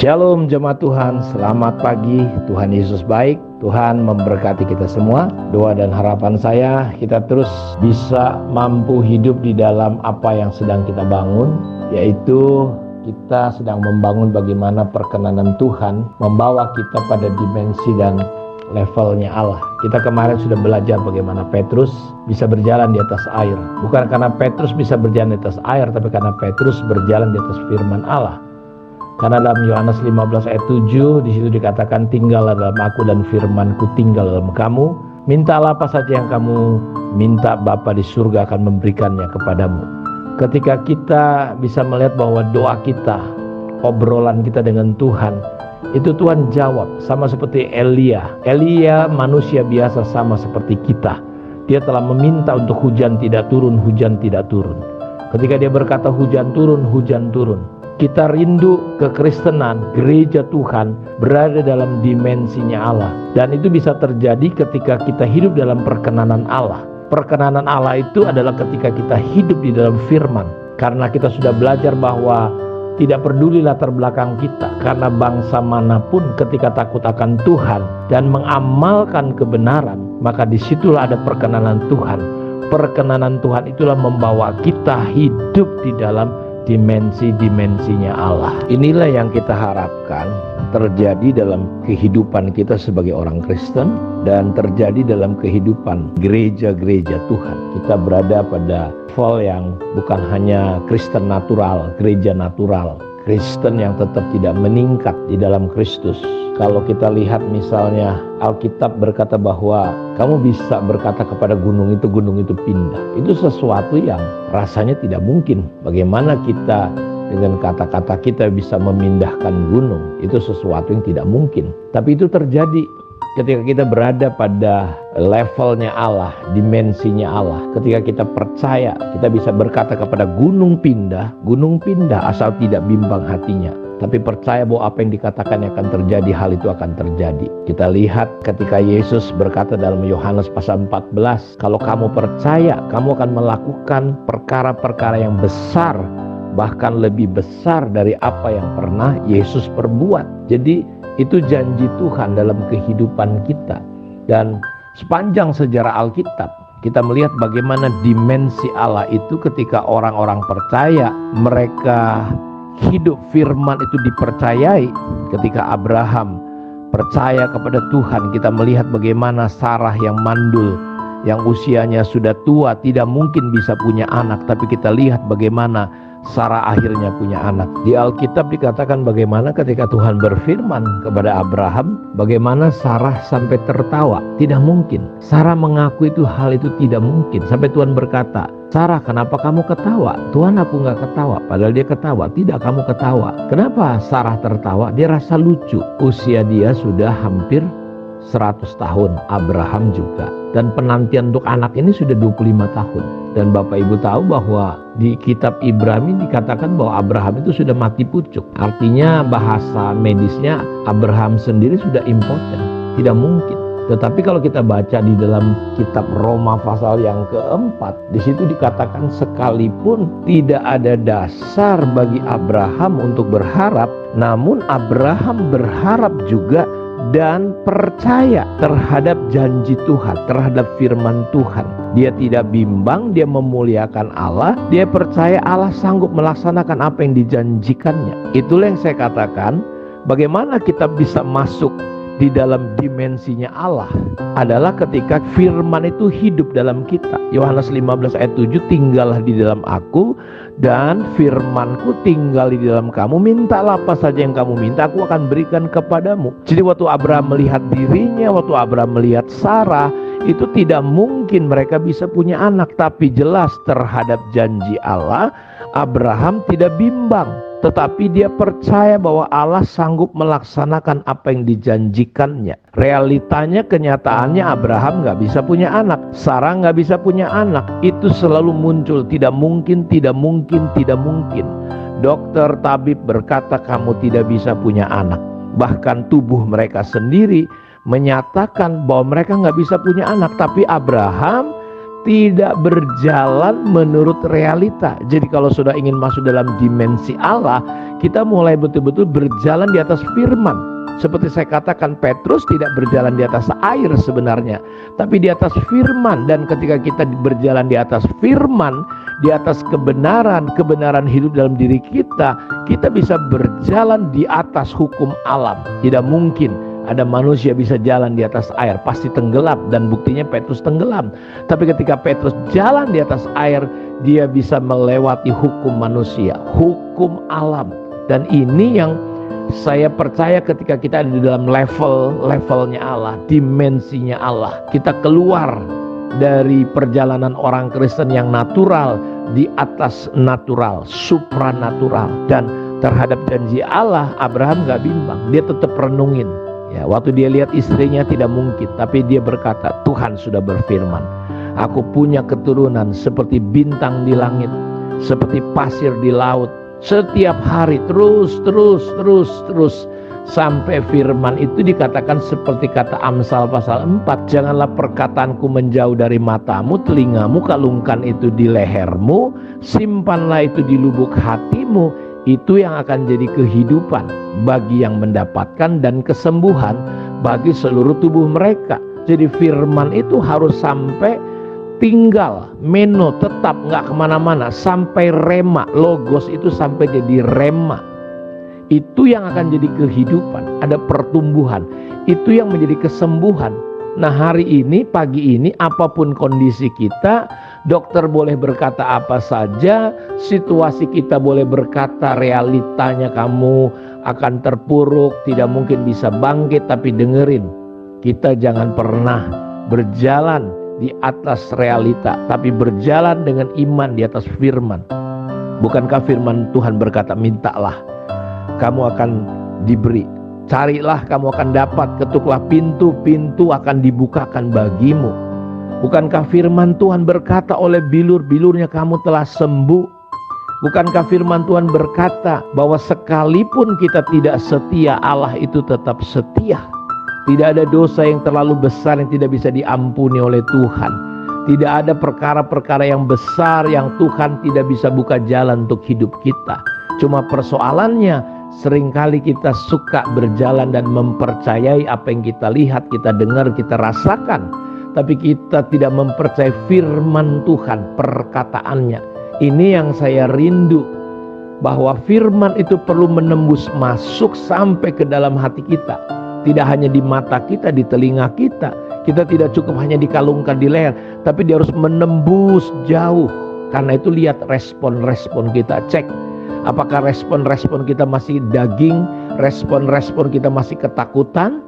Shalom jemaat Tuhan, selamat pagi. Tuhan Yesus baik, Tuhan memberkati kita semua. Doa dan harapan saya, kita terus bisa mampu hidup di dalam apa yang sedang kita bangun, yaitu kita sedang membangun bagaimana perkenanan Tuhan membawa kita pada dimensi dan levelnya Allah. Kita kemarin sudah belajar bagaimana Petrus bisa berjalan di atas air. Bukan karena Petrus bisa berjalan di atas air, tapi karena Petrus berjalan di atas firman Allah. Karena dalam Yohanes 15 ayat 7 di situ dikatakan, tinggallah dalam aku dan firmanku tinggal dalam kamu. Mintalah apa saja yang kamu minta, Bapa di surga akan memberikannya kepadamu. Ketika kita bisa melihat bahwa doa kita, obrolan kita dengan Tuhan, itu Tuhan jawab. Sama seperti Elia manusia biasa sama seperti kita. Dia telah meminta untuk hujan tidak turun, hujan tidak turun. Ketika dia berkata hujan turun, hujan turun. Kita rindu kekristenan, gereja Tuhan berada dalam dimensinya Allah. Dan itu bisa terjadi ketika kita hidup dalam perkenanan Allah. Perkenanan Allah itu adalah ketika kita hidup di dalam firman. Karena kita sudah belajar bahwa tidak peduli latar belakang kita, karena bangsa manapun ketika takut akan Tuhan dan mengamalkan kebenaran, maka disitulah ada perkenanan Tuhan. Perkenanan Tuhan itulah membawa kita hidup di dalam dimensi-dimensinya Allah. Inilah yang kita harapkan terjadi dalam kehidupan kita sebagai orang Kristen dan terjadi dalam kehidupan gereja-gereja Tuhan. Kita berada pada level yang bukan hanya Kristen natural, gereja natural, Kristen yang tetap tidak meningkat di dalam Kristus. Kalau kita lihat misalnya Alkitab berkata bahwa kamu bisa berkata kepada gunung itu pindah. Itu sesuatu yang rasanya tidak mungkin. Bagaimana kita dengan kata-kata kita bisa memindahkan gunung? Itu sesuatu yang tidak mungkin. Tapi itu terjadi ketika kita berada pada levelnya Allah, dimensinya Allah. Ketika kita percaya, kita bisa berkata kepada gunung pindah asal tidak bimbang hatinya. Tapi percaya bahwa apa yang dikatakan akan terjadi, hal itu akan terjadi. Kita lihat ketika Yesus berkata dalam Yohanes pasal 14, kalau kamu percaya, kamu akan melakukan perkara-perkara yang besar, bahkan lebih besar dari apa yang pernah Yesus perbuat. Jadi itu janji Tuhan dalam kehidupan kita. Dan sepanjang sejarah Alkitab, kita melihat bagaimana dimensi Allah itu ketika orang-orang percaya, mereka hidup firman itu dipercayai. Ketika Abraham percaya kepada Tuhan, kita melihat bagaimana Sarah yang mandul, yang usianya sudah tua, tidak mungkin bisa punya anak, tapi kita lihat bagaimana Sarah akhirnya punya anak. Di Alkitab dikatakan bagaimana ketika Tuhan berfirman kepada Abraham, bagaimana Sarah sampai tertawa. Tidak mungkin. Sarah mengaku hal itu tidak mungkin. Sampai Tuhan berkata, Sarah, kenapa kamu ketawa? Tuhan, aku gak ketawa. Padahal dia ketawa. Tidak, kamu ketawa. Kenapa Sarah tertawa? Dia rasa lucu. Usia dia sudah hampir 100 tahun. Abraham juga. Dan penantian untuk anak ini sudah 25 tahun. Dan Bapak Ibu tahu bahwa di kitab Ibrani dikatakan bahwa Abraham itu sudah mati pucuk. Artinya bahasa medisnya Abraham sendiri sudah impoten. Tidak mungkin. Tetapi kalau kita baca di dalam kitab Roma pasal yang keempat, di situ dikatakan sekalipun tidak ada dasar bagi Abraham untuk berharap, namun Abraham berharap juga dan percaya terhadap janji Tuhan, terhadap firman Tuhan. Dia tidak bimbang, dia memuliakan Allah, dia percaya Allah sanggup melaksanakan apa yang dijanjikannya. Itulah yang saya katakan, bagaimana kita bisa masuk di dalam dimensinya Allah adalah ketika firman itu hidup dalam kita. Yohanes 15 ayat 7, tinggallah di dalam aku dan firmanku tinggal di dalam kamu. Mintalah apa saja yang kamu minta, aku akan berikan kepadamu. Jadi waktu Abraham melihat dirinya, waktu Abraham melihat Sarah, itu tidak mungkin mereka bisa punya anak. Tapi jelas terhadap janji Allah, Abraham tidak bimbang. Tetapi dia percaya bahwa Allah sanggup melaksanakan apa yang dijanjikannya. Realitanya, kenyataannya Abraham gak bisa punya anak, Sarah gak bisa punya anak. Itu selalu muncul, tidak mungkin, tidak mungkin, tidak mungkin. Dokter, tabib berkata kamu tidak bisa punya anak. Bahkan tubuh mereka sendiri menyatakan bahwa mereka gak bisa punya anak. Tapi Abraham tidak berjalan menurut realita. Jadi kalau sudah ingin masuk dalam dimensi Allah, kita mulai betul-betul berjalan di atas firman. Seperti saya katakan, Petrus tidak berjalan di atas air sebenarnya, tapi di atas firman. Dan ketika kita berjalan di atas firman, di atas kebenaran hidup dalam diri kita, kita bisa berjalan di atas hukum alam. Tidak mungkin ada manusia bisa jalan di atas air, pasti tenggelam, dan buktinya Petrus tenggelam. Tapi ketika Petrus jalan di atas air, dia bisa melewati hukum manusia, hukum alam. Dan ini yang saya percaya ketika kita ada di dalam levelnya Allah, dimensinya Allah, kita keluar dari perjalanan orang Kristen yang natural di atas natural, supranatural. Dan terhadap janji Allah, Abraham gak bimbang, dia tetap renungin. Ya, waktu dia lihat istrinya tidak mungkin, tapi dia berkata, Tuhan sudah berfirman, aku punya keturunan seperti bintang di langit, seperti pasir di laut. Setiap hari terus sampai firman itu dikatakan seperti kata Amsal pasal 4, janganlah perkataanku menjauh dari matamu, telingamu kalungkan itu di lehermu, simpanlah itu di lubuk hatimu. Itu yang akan jadi kehidupan bagi yang mendapatkan dan kesembuhan bagi seluruh tubuh mereka. Jadi firman itu harus sampai tinggal, meno, tetap, nggak kemana-mana, sampai rema. Logos itu sampai jadi rema. Itu yang akan jadi kehidupan, ada pertumbuhan. Itu yang menjadi kesembuhan. Nah, hari ini, pagi ini, apapun kondisi kita, dokter boleh berkata apa saja, situasi kita boleh berkata realitanya kamu akan terpuruk, tidak mungkin bisa bangkit. Tapi dengerin, kita jangan pernah berjalan di atas realita, tapi berjalan dengan iman di atas firman. Bukankah firman Tuhan berkata, mintalah, kamu akan diberi. Carilah, kamu akan dapat. Ketuklah pintu, pintu akan dibukakan bagimu. Bukankah firman Tuhan berkata, oleh bilur-bilurnya kamu telah sembuh? Bukankah firman Tuhan berkata bahwa sekalipun kita tidak setia, Allah itu tetap setia. Tidak ada dosa yang terlalu besar yang tidak bisa diampuni oleh Tuhan. Tidak ada perkara-perkara yang besar yang Tuhan tidak bisa buka jalan untuk hidup kita. Cuma persoalannya, seringkali kita suka berjalan dan mempercayai apa yang kita lihat, kita dengar, kita rasakan. Tapi kita tidak mempercayai firman Tuhan, perkataannya. Ini yang saya rindu, bahwa firman itu perlu menembus masuk sampai ke dalam hati kita. Tidak hanya di mata kita, di telinga kita. Kita tidak cukup hanya dikalungkan di leher, tapi dia harus menembus jauh. Karena itu lihat respon-respon kita, cek. Apakah respon-respon kita masih daging, respon-respon kita masih ketakutan?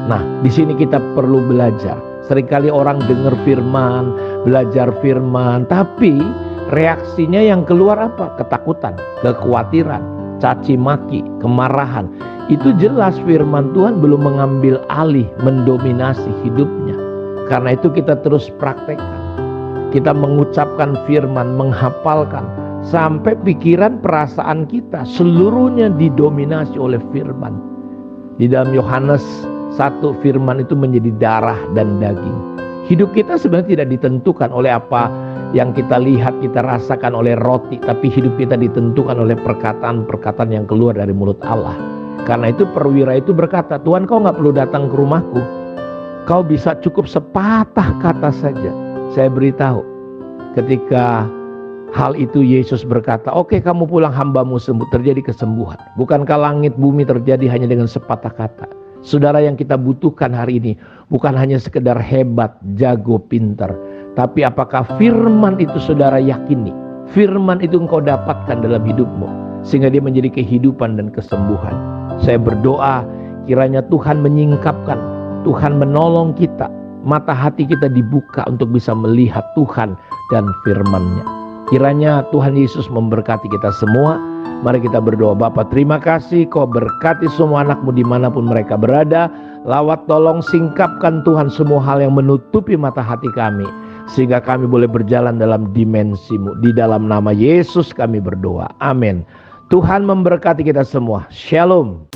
Nah, di sini kita perlu belajar. Seringkali orang dengar firman, belajar firman, tapi reaksinya yang keluar apa? Ketakutan, kekhawatiran, caci maki, kemarahan. Itu jelas firman Tuhan belum mengambil alih, mendominasi hidupnya. Karena itu kita terus praktekkan. Kita mengucapkan firman, menghafalkan, sampai pikiran perasaan kita seluruhnya didominasi oleh firman. Di dalam Yohanes 1, firman itu menjadi darah dan daging. Hidup kita sebenarnya tidak ditentukan oleh apa yang kita lihat, kita rasakan, oleh roti, tapi hidup kita ditentukan oleh perkataan-perkataan yang keluar dari mulut Allah. Karena itu perwira itu berkata, Tuhan, kau gak perlu datang ke rumahku, kau bisa cukup sepatah kata saja. Saya beritahu, ketika hal itu Yesus berkata, oke, kamu pulang, hambamu sembuh. Terjadi kesembuhan. Bukankah langit bumi terjadi hanya dengan sepatah kata? Saudara, yang kita butuhkan hari ini bukan hanya sekedar hebat, jago, pintar, tapi apakah firman itu saudara yakini? Firman itu engkau dapatkan dalam hidupmu, sehingga dia menjadi kehidupan dan kesembuhan. Saya berdoa kiranya Tuhan menyingkapkan, Tuhan menolong kita, mata hati kita dibuka untuk bisa melihat Tuhan dan firman-Nya. Kiranya Tuhan Yesus memberkati kita semua. Mari kita berdoa. Bapa, terima kasih, kau berkati semua anak-Mu dimanapun mereka berada. Lawat tolong singkapkan Tuhan semua hal yang menutupi mata hati kami, sehingga kami boleh berjalan dalam dimensi-Mu. Di dalam nama Yesus kami berdoa, amin. Tuhan memberkati kita semua. Shalom.